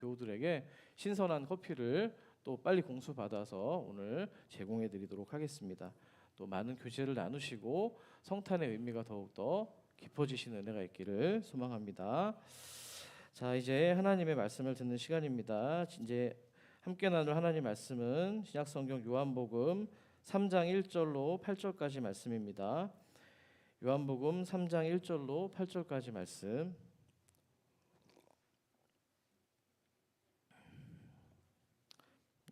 교우들에게 신선한 커피를 또 빨리 공수받아서 오늘 제공해 드리도록 하겠습니다. 또 많은 교제를 나누시고 성탄의 의미가 더욱더 깊어지시는 은혜가 있기를 소망합니다. 자, 이제 하나님의 말씀을 듣는 시간입니다. 이제 함께 나눌 하나님 말씀은 신약성경 요한복음 3장 1절로 8절까지 말씀입니다. 요한복음 3장 1절로 8절까지 말씀.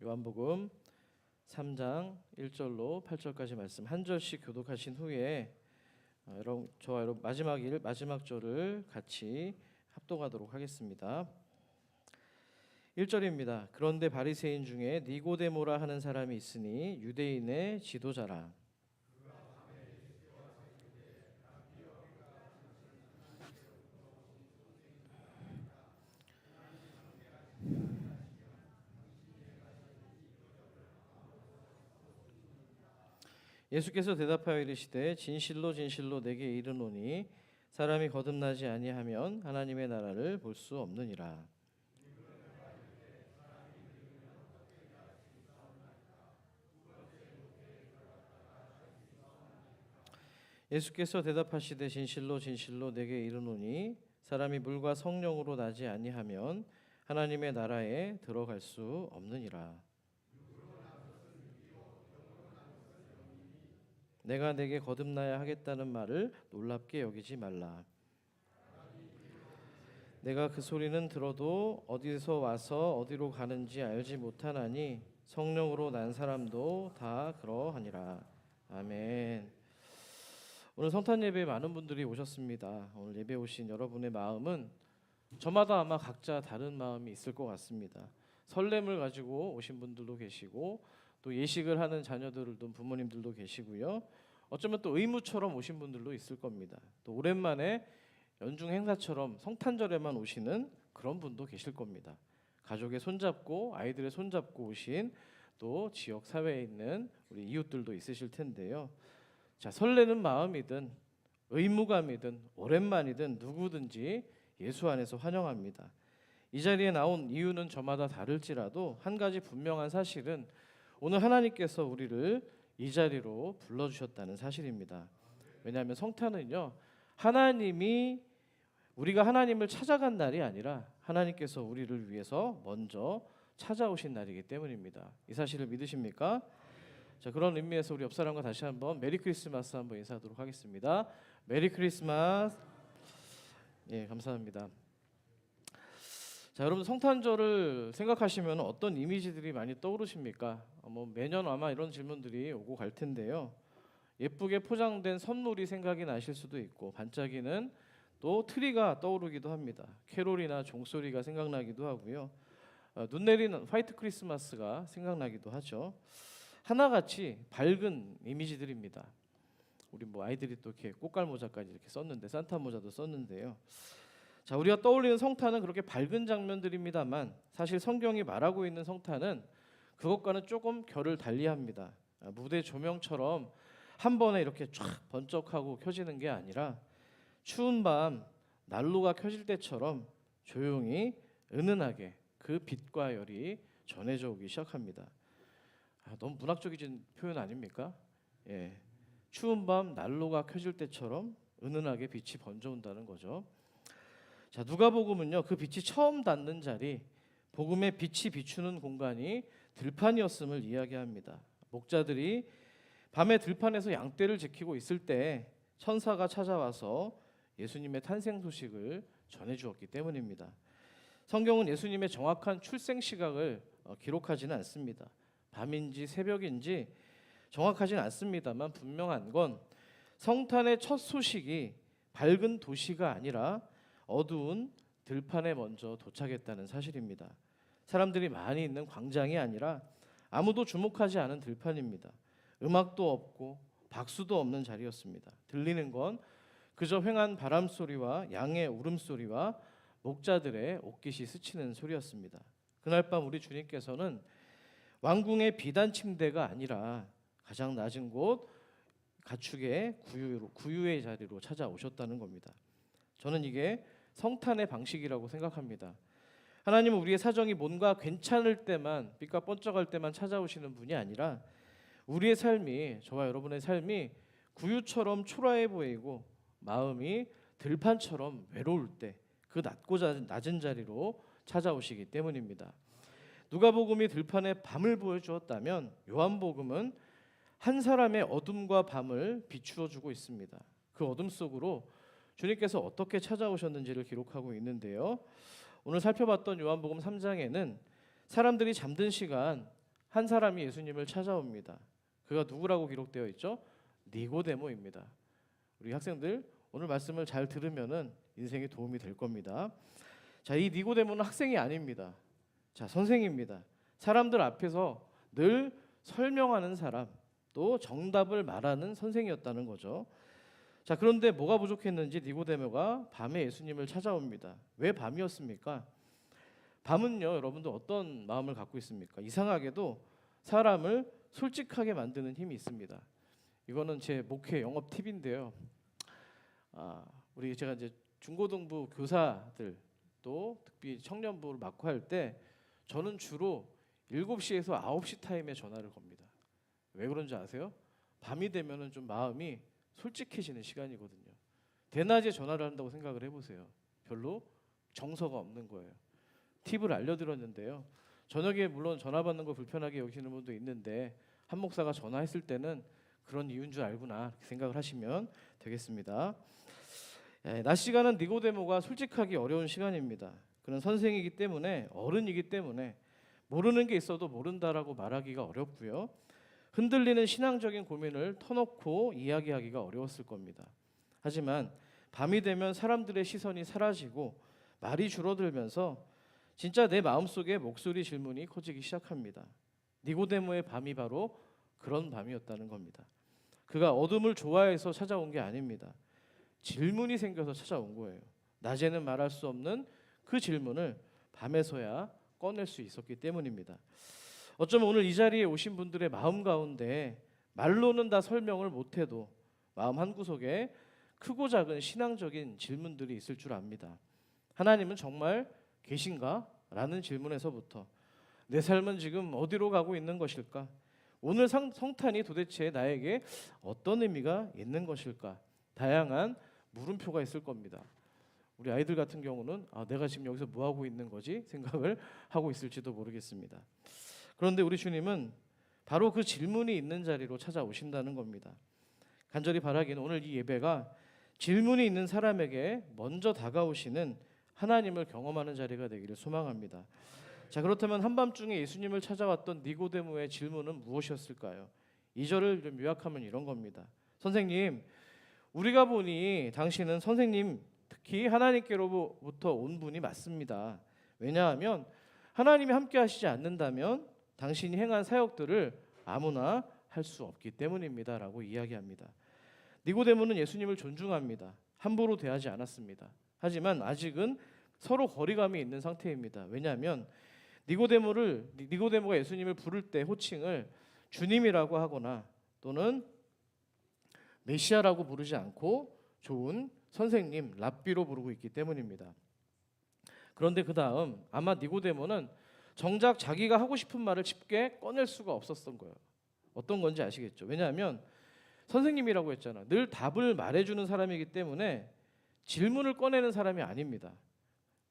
요한복음 3장 1절로 8절까지 말씀 한 절씩 교독하신 후에 저와 여러분 마지막 절을 같이 합독하도록 하겠습니다. 1절입니다. 그런데 바리새인 중에 니고데모라 하는 사람이 있으니 유대인의 지도자라. 예수께서 대답하여 이르시되 진실로 진실로 내게 이르노니 사람이 거듭나지 아니하면 하나님의 나라를 볼 수 없느니라. 예수께서 대답하시되 진실로 진실로 내게 이르노니 사람이 물과 성령으로 나지 아니하면 하나님의 나라에 들어갈 수 없느니라. 내가 내게 거듭나야 하겠다는 말을 놀랍게 여기지 말라. 내가 그 소리는 들어도 어디서 와서 어디로 가는지 알지 못하나니 성령으로 난 사람도 다 그러하니라. 아멘. 오늘 성탄 예배에 많은 분들이 오셨습니다. 오늘 예배 오신 여러분의 마음은 저마다 아마 각자 다른 마음이 있을 것 같습니다. 설렘을 가지고 오신 분들도 계시고 또 예식을 하는 자녀들도 부모님들도 계시고요. 어쩌면 또 의무처럼 오신 분들도 있을 겁니다. 또 오랜만에 연중 행사처럼 성탄절에만 오시는 그런 분도 계실 겁니다. 가족의 손잡고 아이들의 손잡고 오신 또 지역 사회에 있는 우리 이웃들도 있으실 텐데요. 자, 설레는 마음이든 의무감이든 오랜만이든 누구든지 예수 안에서 환영합니다. 이 자리에 나온 이유는 저마다 다를지라도 한 가지 분명한 사실은 오늘 하나님께서 우리를 이 자리로 불러주셨다는 사실입니다. 왜냐하면 성탄은요, 우리가 하나님을 찾아간 날이 아니라 하나님께서 우리를 위해서 먼저 찾아오신 날이기 때문입니다. 이 사실을 믿으십니까? 자, 그런 의미에서 우리 옆 사람과 다시 한번 메리 크리스마스 한번 인사하도록 하겠습니다. 메리 크리스마스. 예, 감사합니다. 자, 여러분 성탄절을 생각하시면 어떤 이미지들이 많이 떠오르십니까? 매년 아마 이런 질문들이 오고 갈 텐데요. 예쁘게 포장된 선물이 생각이 나실 수도 있고 반짝이는 또 트리가 떠오르기도 합니다. 캐롤이나 종소리가 생각나기도 하고요. 눈 내리는 화이트 크리스마스가 생각나기도 하죠. 하나같이 밝은 이미지들입니다. 우리 아이들이 또 이렇게 꽃갈 모자까지 이렇게 썼는데 산타 모자도 썼는데요. 자, 우리가 떠올리는 성탄은 그렇게 밝은 장면들입니다만 사실 성경이 말하고 있는 성탄은 그것과는 조금 결을 달리합니다. 무대 조명처럼 한 번에 이렇게 쫙 번쩍하고 켜지는 게 아니라 추운 밤 난로가 켜질 때처럼 조용히 은은하게 그 빛과 열이 전해져 오기 시작합니다. 너무 문학적인 표현 아닙니까? 예, 추운 밤 난로가 켜질 때처럼 은은하게 빛이 번져온다는 거죠. 자, 누가복음은요, 그 빛이 처음 닿는 자리, 복음의 빛이 비추는 공간이 들판이었음을 이야기합니다. 목자들이 밤에 들판에서 양떼를 지키고 있을 때 천사가 찾아와서 예수님의 탄생 소식을 전해주었기 때문입니다. 성경은 예수님의 정확한 출생 시각을 기록하지는 않습니다. 밤인지 새벽인지 정확하지는 않습니다만 분명한 건 성탄의 첫 소식이 밝은 도시가 아니라 어두운 들판에 먼저 도착했다는 사실입니다. 사람들이 많이 있는 광장이 아니라 아무도 주목하지 않은 들판입니다. 음악도 없고 박수도 없는 자리였습니다. 들리는 건 그저 휑한 바람 소리와 양의 울음소리와 목자들의 옷깃이 스치는 소리였습니다. 그날 밤 우리 주님께서는 왕궁의 비단 침대가 아니라 가장 낮은 곳 가축의 구유의 자리로 찾아오셨다는 겁니다. 저는 이게 성탄의 방식이라고 생각합니다. 하나님은 우리의 사정이 뭔가 괜찮을 때만, 빛과 번쩍할 때만 찾아오시는 분이 아니라 우리의 삶이, 저와 여러분의 삶이 구유처럼 초라해 보이고 마음이 들판처럼 외로울 때 그 낮고 낮은 자리로 찾아오시기 때문입니다. 누가복음이 들판에 밤을 보여주었다면 요한복음은 한 사람의 어둠과 밤을 비추어 주고 있습니다. 그 어둠 속으로 주님께서 어떻게 찾아오셨는지를 기록하고 있는데요. 오늘 살펴봤던 요한복음 3장에는 사람들이 잠든 시간 한 사람이 예수님을 찾아옵니다. 그가 누구라고 기록되어 있죠? 니고데모입니다. 우리 학생들 오늘 말씀을 잘 들으면은 인생에 도움이 될 겁니다. 자, 이 니고데모는 학생이 아닙니다. 자, 선생입니다. 사람들 앞에서 늘 설명하는 사람, 또 정답을 말하는 선생이었다는 거죠. 자, 그런데 뭐가 부족했는지 니고데모가 밤에 예수님을 찾아옵니다. 왜 밤이었습니까? 밤은요, 여러분들 어떤 마음을 갖고 있습니까? 이상하게도 사람을 솔직하게 만드는 힘이 있습니다. 이거는 제 목회 영업 팁인데요. 우리 제가 이제 중고등부 교사들 또 특히 청년부를 맡고 할 때 저는 주로 7시에서 9시 타임에 전화를 겁니다. 왜 그런지 아세요? 밤이 되면은 좀 마음이 솔직해지는 시간이거든요. 대낮에 전화를 한다고 생각을 해보세요. 별로 정서가 없는 거예요. 팁을 알려드렸는데요. 저녁에 물론 전화 받는 거 불편하게 여기시는 분도 있는데 한 목사가 전화했을 때는 그런 이유인 줄 알구나 이렇게 생각을 하시면 되겠습니다. 낮 시간은 니고데모가 솔직하기 어려운 시간입니다. 그는 선생이기 때문에, 어른이기 때문에 모르는 게 있어도 모른다라고 말하기가 어렵고요. 흔들리는 신앙적인 고민을 터놓고 이야기하기가 어려웠을 겁니다. 하지만 밤이 되면 사람들의 시선이 사라지고 말이 줄어들면서 진짜 내 마음속에 목소리 질문이 커지기 시작합니다. 니고데모의 밤이 바로 그런 밤이었다는 겁니다. 그가 어둠을 좋아해서 찾아온 게 아닙니다. 질문이 생겨서 찾아온 거예요. 낮에는 말할 수 없는 그 질문을 밤에서야 꺼낼 수 있었기 때문입니다. 어쩌면 오늘 이 자리에 오신 분들의 마음 가운데 말로는 다 설명을 못해도 마음 한구석에 크고 작은 신앙적인 질문들이 있을 줄 압니다. 하나님은 정말 계신가? 라는 질문에서부터 내 삶은 지금 어디로 가고 있는 것일까? 오늘 성탄이 도대체 나에게 어떤 의미가 있는 것일까? 다양한 물음표가 있을 겁니다. 우리 아이들 같은 경우는 내가 지금 여기서 뭐 하고 있는 거지? 생각을 하고 있을지도 모르겠습니다. 그런데 우리 주님은 바로 그 질문이 있는 자리로 찾아오신다는 겁니다. 간절히 바라기는 오늘 이 예배가 질문이 있는 사람에게 먼저 다가오시는 하나님을 경험하는 자리가 되기를 소망합니다. 자, 그렇다면 한밤중에 예수님을 찾아왔던 니고데모의 질문은 무엇이었을까요? 2절을 좀 요약하면 이런 겁니다. 선생님, 우리가 보니 당신은 선생님, 특히 하나님께로부터 온 분이 맞습니다. 왜냐하면 하나님이 함께 하시지 않는다면 당신이 행한 사역들을 아무나 할 수 없기 때문입니다. 라고 이야기합니다. 니고데모는 예수님을 존중합니다. 함부로 대하지 않았습니다. 하지만 아직은 서로 거리감이 있는 상태입니다. 왜냐하면 니고데모가 예수님을 부를 때 호칭을 주님이라고 하거나 또는 메시아라고 부르지 않고 좋은 선생님, 랍비로 부르고 있기 때문입니다. 그런데 그 다음 아마 니고데모는 정작 자기가 하고 싶은 말을 쉽게 꺼낼 수가 없었던 거예요. 어떤 건지 아시겠죠? 왜냐하면 선생님이라고 했잖아. 늘 답을 말해주는 사람이기 때문에 질문을 꺼내는 사람이 아닙니다.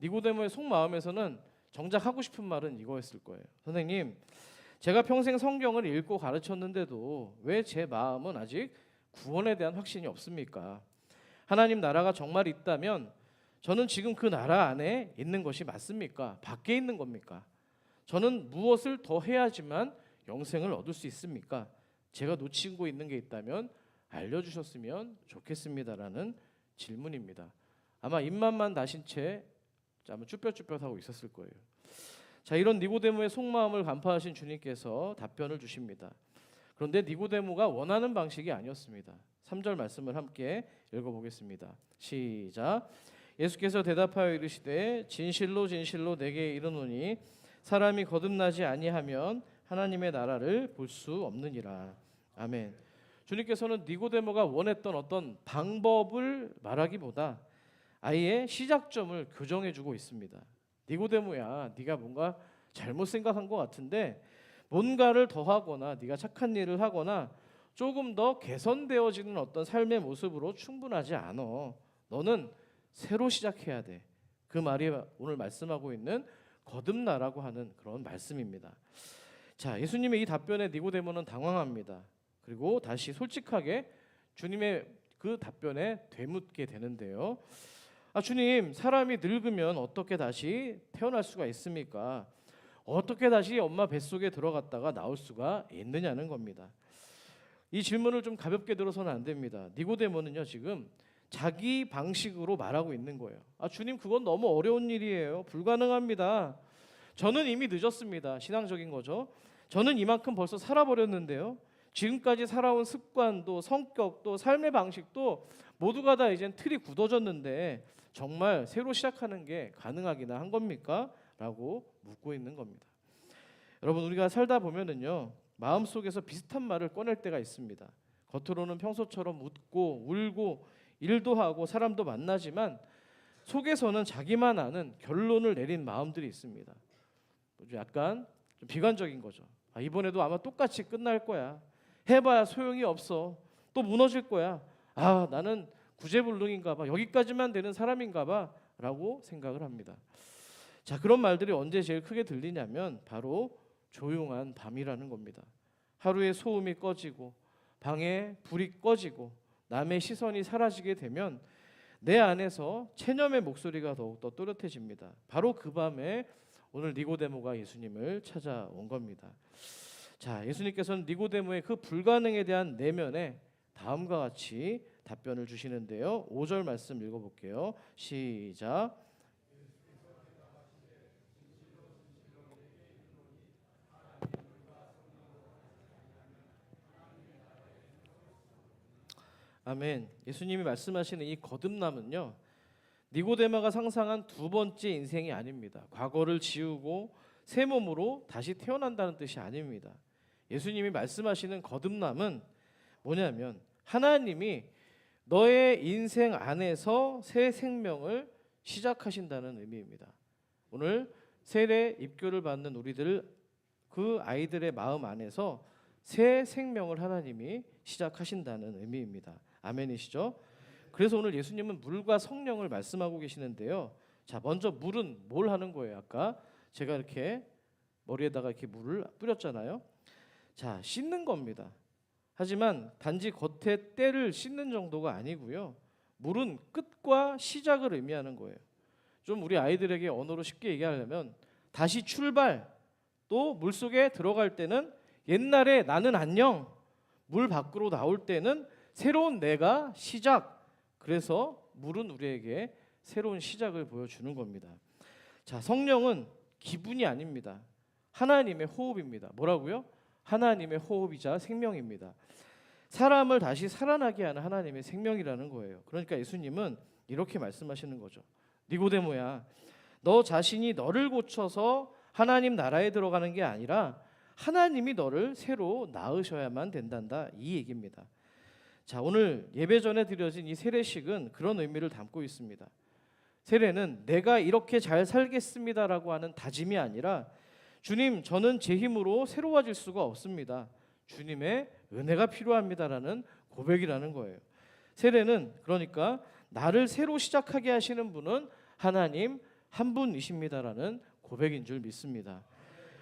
니고데모의 속마음에서는 정작 하고 싶은 말은 이거였을 거예요. 선생님, 제가 평생 성경을 읽고 가르쳤는데도 왜 제 마음은 아직 구원에 대한 확신이 없습니까? 하나님 나라가 정말 있다면 저는 지금 그 나라 안에 있는 것이 맞습니까? 밖에 있는 겁니까? 저는 무엇을 더 해야지만 영생을 얻을 수 있습니까? 제가 놓치고 있는 게 있다면 알려주셨으면 좋겠습니다라는 질문입니다. 아마 입맛만 다신 채 아마 쭈뼛쭈뼛하고 있었을 거예요. 자, 이런 니고데모의 속마음을 간파하신 주님께서 답변을 주십니다. 그런데 니고데모가 원하는 방식이 아니었습니다. 3절 말씀을 함께 읽어보겠습니다. 시작. 예수께서 대답하여 이르시되 진실로 진실로 내게 이르노니 사람이 거듭나지 아니하면 하나님의 나라를 볼 수 없느니라. 아멘. 주님께서는 니고데모가 원했던 어떤 방법을 말하기보다 아예 시작점을 교정해주고 있습니다. 니고데모야, 네가 뭔가 잘못 생각한 것 같은데 뭔가를 더 하거나 네가 착한 일을 하거나 조금 더 개선되어지는 어떤 삶의 모습으로 충분하지 않아. 너는 새로 시작해야 돼. 그 말이 오늘 말씀하고 있는 거듭나라고 하는 그런 말씀입니다. 자, 예수님의 이 답변에 니고데모는 당황합니다. 그리고 다시 솔직하게 주님의 그 답변에 되묻게 되는데요. 주님, 사람이 늙으면 어떻게 다시 태어날 수가 있습니까? 어떻게 다시 엄마 뱃속에 들어갔다가 나올 수가 있느냐는 겁니다. 이 질문을 좀 가볍게 들어서는 안 됩니다. 니고데모는요, 지금 자기 방식으로 말하고 있는 거예요. 주님, 그건 너무 어려운 일이에요. 불가능합니다. 저는 이미 늦었습니다. 신앙적인 거죠. 저는 이만큼 벌써 살아버렸는데요. 지금까지 살아온 습관도 성격도 삶의 방식도 모두가 다 이젠 틀이 굳어졌는데 정말 새로 시작하는 게 가능하기나 한 겁니까? 라고 묻고 있는 겁니다. 여러분, 우리가 살다 보면은요, 마음속에서 비슷한 말을 꺼낼 때가 있습니다. 겉으로는 평소처럼 웃고 울고 일도 하고 사람도 만나지만 속에서는 자기만 아는 결론을 내린 마음들이 있습니다. 약간 좀 비관적인 거죠. 이번에도 아마 똑같이 끝날 거야. 해봐야 소용이 없어. 또 무너질 거야. 나는 구제불능인가 봐. 여기까지만 되는 사람인가 봐. 라고 생각을 합니다. 자, 그런 말들이 언제 제일 크게 들리냐면 바로 조용한 밤이라는 겁니다. 하루에 소음이 꺼지고 방에 불이 꺼지고 남의 시선이 사라지게 되면 내 안에서 체념의 목소리가 더욱더 또렷해집니다. 바로 그 밤에 오늘 니고데모가 예수님을 찾아온 겁니다. 자, 예수님께서는 니고데모의 그 불가능에 대한 내면에 다음과 같이 답변을 주시는데요. 5절 말씀 읽어볼게요. 시작. 아멘. 예수님이 말씀하시는 이 거듭남은요, 니고데모가 상상한 두 번째 인생이 아닙니다. 과거를 지우고 새 몸으로 다시 태어난다는 뜻이 아닙니다. 예수님이 말씀하시는 거듭남은 뭐냐면 하나님이 너의 인생 안에서 새 생명을 시작하신다는 의미입니다. 오늘 세례 입교를 받는 우리들, 그 아이들의 마음 안에서 새 생명을 하나님이 시작하신다는 의미입니다. 아멘이시죠? 그래서 오늘 예수님은 물과 성령을 말씀하고 계시는데요. 자, 먼저 물은 뭘 하는 거예요? 아까 제가 이렇게 머리에다가 이렇게 물을 뿌렸잖아요. 자, 씻는 겁니다. 하지만 단지 겉에 때를 씻는 정도가 아니고요. 물은 끝과 시작을 의미하는 거예요. 좀 우리 아이들에게 언어로 쉽게 얘기하려면 다시 출발, 또 물속에 들어갈 때는 옛날에 나는 안녕, 물 밖으로 나올 때는 새로운 내가 시작. 그래서 물은 우리에게 새로운 시작을 보여주는 겁니다. 자, 성령은 기분이 아닙니다. 하나님의 호흡입니다. 뭐라고요? 하나님의 호흡이자 생명입니다. 사람을 다시 살아나게 하는 하나님의 생명이라는 거예요. 그러니까 예수님은 이렇게 말씀하시는 거죠. 니고데모야, 너 자신이 너를 고쳐서 하나님 나라에 들어가는 게 아니라 하나님이 너를 새로 낳으셔야만 된단다, 이 얘기입니다. 자, 오늘 예배 전에 드려진 이 세례식은 그런 의미를 담고 있습니다. 세례는 내가 이렇게 잘 살겠습니다라고 하는 다짐이 아니라 주님, 저는 제 힘으로 새로워질 수가 없습니다. 주님의 은혜가 필요합니다라는 고백이라는 거예요. 세례는 그러니까 나를 새로 시작하게 하시는 분은 하나님 한 분이십니다라는 고백인 줄 믿습니다.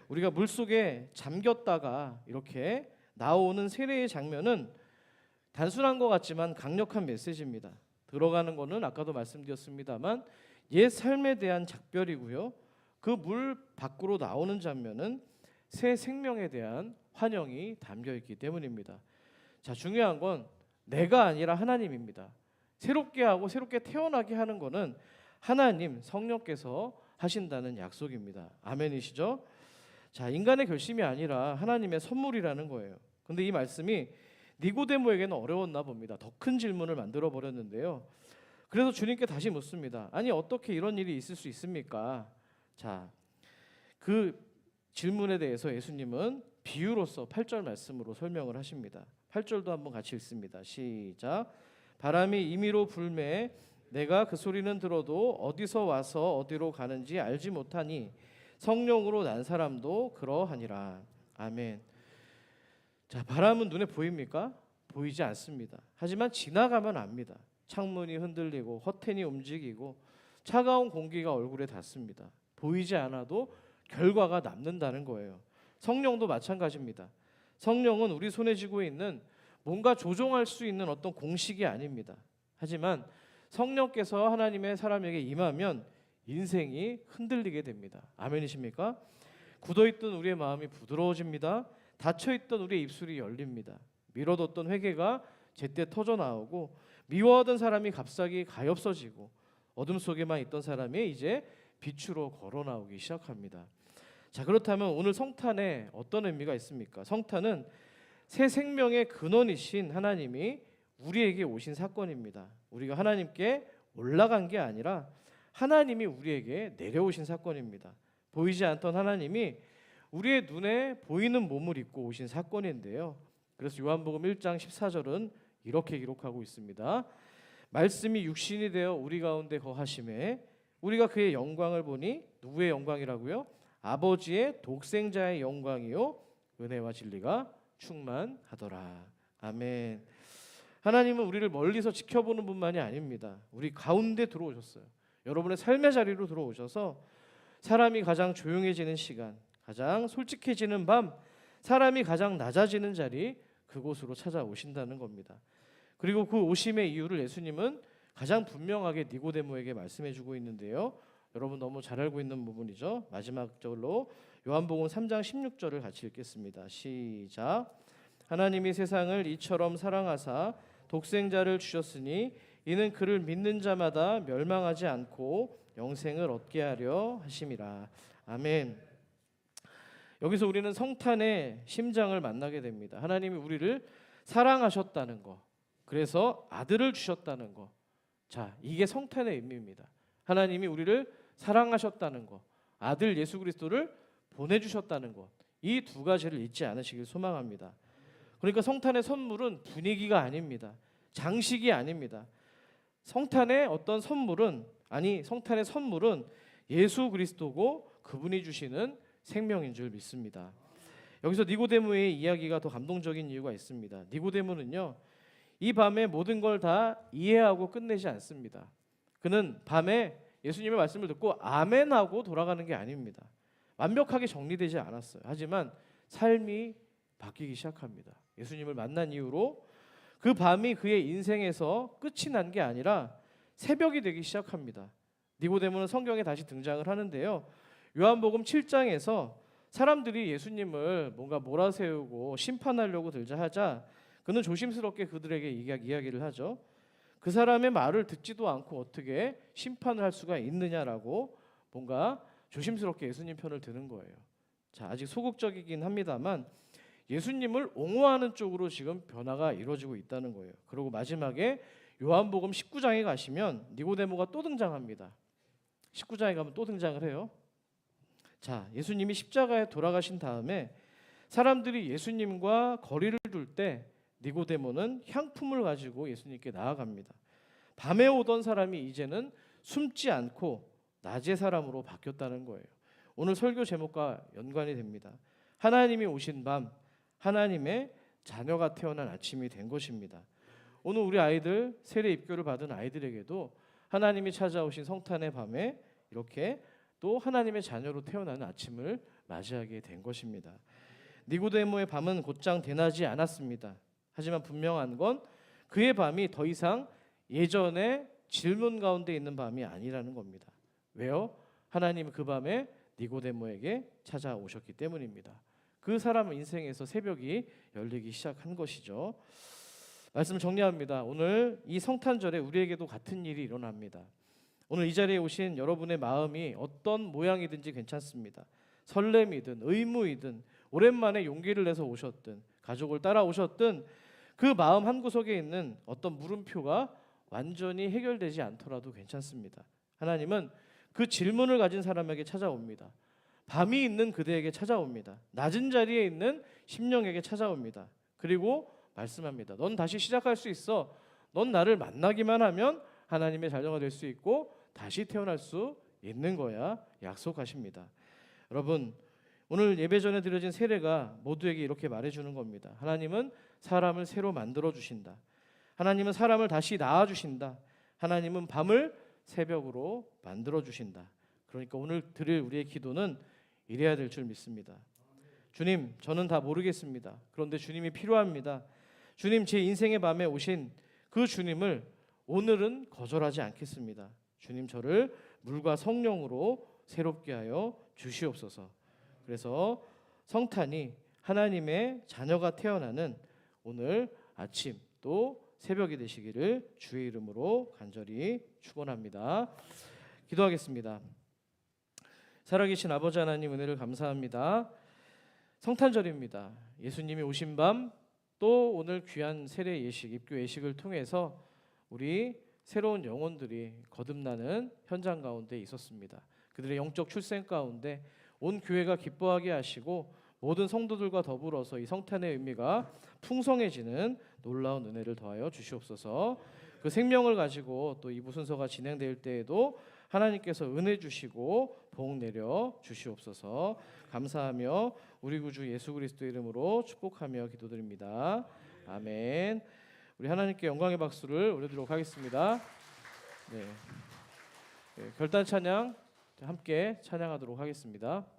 우리가 물속에 잠겼다가 이렇게 나오는 세례의 장면은 단순한 것 같지만 강력한 메시지입니다. 들어가는 것은 아까도 말씀드렸습니다만 옛 삶에 대한 작별이고요. 그 물 밖으로 나오는 장면은 새 생명에 대한 환영이 담겨 있기 때문입니다. 자, 중요한 건 내가 아니라 하나님입니다. 새롭게 하고 새롭게 태어나게 하는 것은 하나님 성령께서 하신다는 약속입니다. 아멘이시죠? 자, 인간의 결심이 아니라 하나님의 선물이라는 거예요. 근데 이 말씀이 니고데모에게는 어려웠나 봅니다. 더 큰 질문을 만들어 버렸는데요. 그래서 주님께 다시 묻습니다. 아니, 어떻게 이런 일이 있을 수 있습니까? 자, 그 질문에 대해서 예수님은 비유로서 8절 말씀으로 설명을 하십니다. 8절도 한번 같이 읽습니다. 시작. 바람이 임의로 불매 내가 그 소리는 들어도 어디서 와서 어디로 가는지 알지 못하니 성령으로 난 사람도 그러하니라. 아멘. 자, 바람은 눈에 보입니까? 보이지 않습니다. 하지만 지나가면 압니다. 창문이 흔들리고 커튼이 움직이고 차가운 공기가 얼굴에 닿습니다. 보이지 않아도 결과가 남는다는 거예요. 성령도 마찬가지입니다. 성령은 우리 손에 쥐고 있는 뭔가 조종할 수 있는 어떤 공식이 아닙니다. 하지만 성령께서 하나님의 사람에게 임하면 인생이 흔들리게 됩니다. 아멘이십니까? 굳어있던 우리의 마음이 부드러워집니다. 닫혀있던 우리의 입술이 열립니다. 미뤄뒀던 회개가 제때 터져나오고 미워하던 사람이 갑자기 가엾어지고 어둠 속에만 있던 사람이 이제 빛으로 걸어나오기 시작합니다. 자, 그렇다면 오늘 성탄에 어떤 의미가 있습니까? 성탄은 새 생명의 근원이신 하나님이 우리에게 오신 사건입니다. 우리가 하나님께 올라간 게 아니라 하나님이 우리에게 내려오신 사건입니다. 보이지 않던 하나님이 우리의 눈에 보이는 몸을 입고 오신 사건인데요. 그래서 요한복음 1장 14절은 이렇게 기록하고 있습니다. 말씀이 육신이 되어 우리 가운데 거하심에 우리가 그의 영광을 보니 누구의 영광이라고요? 아버지의 독생자의 영광이요 은혜와 진리가 충만하더라. 아멘. 하나님은 우리를 멀리서 지켜보는 분만이 아닙니다. 우리 가운데 들어오셨어요. 여러분의 삶의 자리로 들어오셔서 사람이 가장 조용해지는 시간, 가장 솔직해지는 밤, 사람이 가장 낮아지는 자리, 그곳으로 찾아오신다는 겁니다. 그리고 그 오심의 이유를 예수님은 가장 분명하게 니고데모에게 말씀해주고 있는데요. 여러분 너무 잘 알고 있는 부분이죠. 마지막 절로 요한복음 3장 16절을 같이 읽겠습니다. 시작. 하나님이 세상을 이처럼 사랑하사 독생자를 주셨으니 이는 그를 믿는 자마다 멸망하지 않고 영생을 얻게 하려 하심이라. 아멘. 여기서 우리는 성탄의 심장을 만나게 됩니다. 하나님이 우리를 사랑하셨다는 거, 그래서 아들을 주셨다는 거. 자, 이게 성탄의 의미입니다. 하나님이 우리를 사랑하셨다는 거, 아들 예수 그리스도를 보내주셨다는 것, 이 두 가지를 잊지 않으시길 소망합니다. 그러니까 성탄의 선물은 분위기가 아닙니다. 장식이 아닙니다. 성탄의 선물은 예수 그리스도고 그분이 주시는 생명인 줄 믿습니다. 여기서 니고데모의 이야기가 더 감동적인 이유가 있습니다. 니고데모는요, 이 밤에 모든 걸 다 이해하고 끝내지 않습니다. 그는 밤에 예수님의 말씀을 듣고 아멘하고 돌아가는 게 아닙니다. 완벽하게 정리되지 않았어요. 하지만 삶이 바뀌기 시작합니다. 예수님을 만난 이후로 그 밤이 그의 인생에서 끝이 난 게 아니라 새벽이 되기 시작합니다. 니고데모는 성경에 다시 등장을 하는데요. 요한복음 7장에서 사람들이 예수님을 뭔가 몰아세우고 심판하려고 들자 하자 그는 조심스럽게 그들에게 이야기를 하죠. 그 사람의 말을 듣지도 않고 어떻게 심판을 할 수가 있느냐라고 뭔가 조심스럽게 예수님 편을 드는 거예요. 자, 아직 소극적이긴 합니다만 예수님을 옹호하는 쪽으로 지금 변화가 이루어지고 있다는 거예요. 그리고 마지막에 요한복음 19장에 가시면 니고데모가 또 등장합니다. 19장에 가면 또 등장을 해요. 자, 예수님이 십자가에 돌아가신 다음에 사람들이 예수님과 거리를 둘 때 니고데모는 향품을 가지고 예수님께 나아갑니다. 밤에 오던 사람이 이제는 숨지 않고 낮의 사람으로 바뀌었다는 거예요. 오늘 설교 제목과 연관이 됩니다. 하나님이 오신 밤, 하나님의 자녀가 태어난 아침이 된 것입니다. 오늘 우리 아이들 세례 입교를 받은 아이들에게도 하나님이 찾아오신 성탄의 밤에 이렇게 또 하나님의 자녀로 태어나는 아침을 맞이하게 된 것입니다. 니고데모의 밤은 곧장 대낮이 않았습니다. 하지만 분명한 건 그의 밤이 더 이상 예전의 질문 가운데 있는 밤이 아니라는 겁니다. 왜요? 하나님이 그 밤에 니고데모에게 찾아오셨기 때문입니다. 그 사람 인생에서 새벽이 열리기 시작한 것이죠. 말씀 정리합니다. 오늘 이 성탄절에 우리에게도 같은 일이 일어납니다. 오늘 이 자리에 오신 여러분의 마음이 어떤 모양이든지 괜찮습니다. 설렘이든 의무이든 오랜만에 용기를 내서 오셨든 가족을 따라오셨든 그 마음 한구석에 있는 어떤 물음표가 완전히 해결되지 않더라도 괜찮습니다. 하나님은 그 질문을 가진 사람에게 찾아옵니다. 밤이 있는 그대에게 찾아옵니다. 낮은 자리에 있는 심령에게 찾아옵니다. 그리고 말씀합니다. 넌 다시 시작할 수 있어. 넌 나를 만나기만 하면 하나님의 자녀가 될 수 있고 다시 태어날 수 있는 거야 약속하십니다. 여러분, 오늘 예배 전에 드려진 세례가 모두에게 이렇게 말해주는 겁니다. 하나님은 사람을 새로 만들어 주신다. 하나님은 사람을 다시 낳아 주신다. 하나님은 밤을 새벽으로 만들어 주신다. 그러니까 오늘 드릴 우리의 기도는 이래야 될 줄 믿습니다. 주님, 저는 다 모르겠습니다. 그런데 주님이 필요합니다. 주님, 제 인생의 밤에 오신 그 주님을 오늘은 거절하지 않겠습니다. 주님, 저를 물과 성령으로 새롭게 하여 주시옵소서. 그래서 성탄이 하나님의 자녀가 태어나는 오늘 아침 또 새벽이 되시기를 주의 이름으로 간절히 축원합니다. 기도하겠습니다. 살아계신 아버지 하나님, 은혜를 감사합니다. 성탄절입니다. 예수님이 오신 밤, 또 오늘 귀한 세례 예식, 입교 예식을 통해서 우리 새로운 영혼들이 거듭나는 현장 가운데 있었습니다. 그들의 영적 출생 가운데 온 교회가 기뻐하게 하시고 모든 성도들과 더불어서 이 성탄의 의미가 풍성해지는 놀라운 은혜를 더하여 주시옵소서. 그 생명을 가지고 또 이 부순서가 진행될 때에도 하나님께서 은혜 주시고 복 내려 주시옵소서. 감사하며 우리 구주 예수 그리스도 이름으로 축복하며 기도드립니다. 아멘. 우리 하나님께 영광의 박수를 올려드리도록 하겠습니다. 네. 결단 찬양 함께 찬양하도록 하겠습니다.